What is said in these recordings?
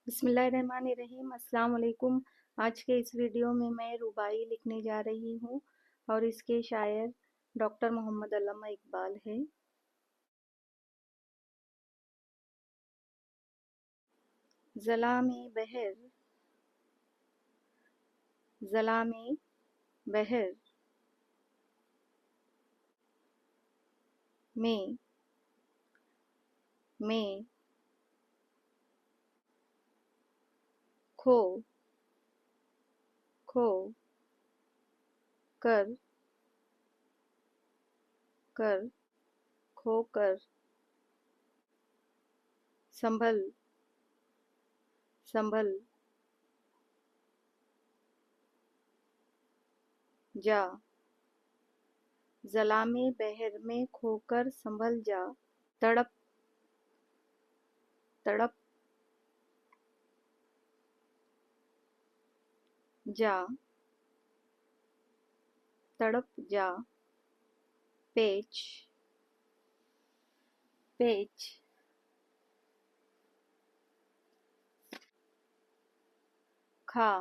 बिस्मिल्लाहिर्रहमानिर्रहीम अस्सलाम वालेकुम। आज के इस वीडियो में मैं रुबाई लिखने जा रही हूँ और इसके शायर डॉक्टर मोहम्मद अल्लामा इकबाल है। ज़लामे बहर ज़लामे बहर में में खो खो कर कर खो कर संभल संभल जा ज़लामे बहर में खोकर संभल जा। तड़प तड़प जा तड़प जा। पेच पेच खा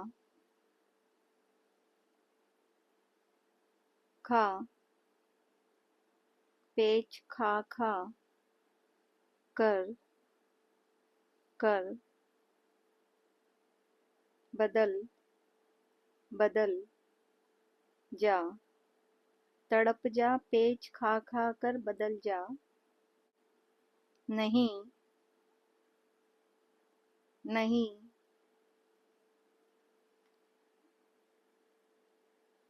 खा पेच खा खा कर कर बदल बदल जा। तड़प जा पेच खा खा कर बदल जा। नहीं नहीं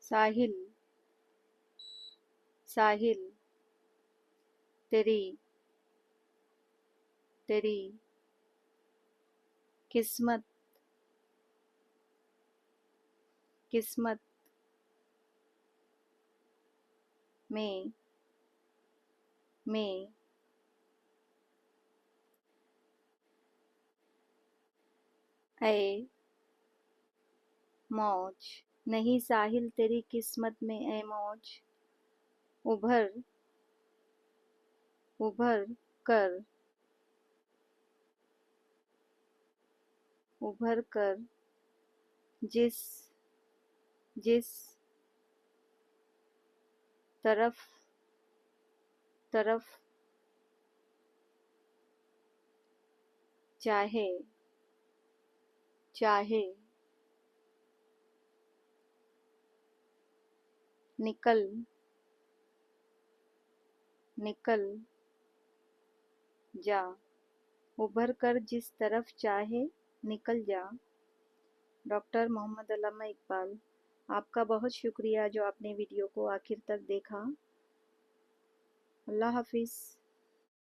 साहिल साहिल तेरी तेरी किस्मत किस्मत में ऐ मौज। नहीं साहिल तेरी किस्मत में ऐ मौज। उभर उभर कर उभर कर जिस जिस तरफ तरफ चाहे चाहे निकल निकल जा। उभर कर जिस तरफ चाहे निकल जा। डॉक्टर मोहम्मद अल्लामा इकबाल। आपका बहुत शुक्रिया जो आपने वीडियो को आखिर तक देखा। अल्लाह हाफिज़।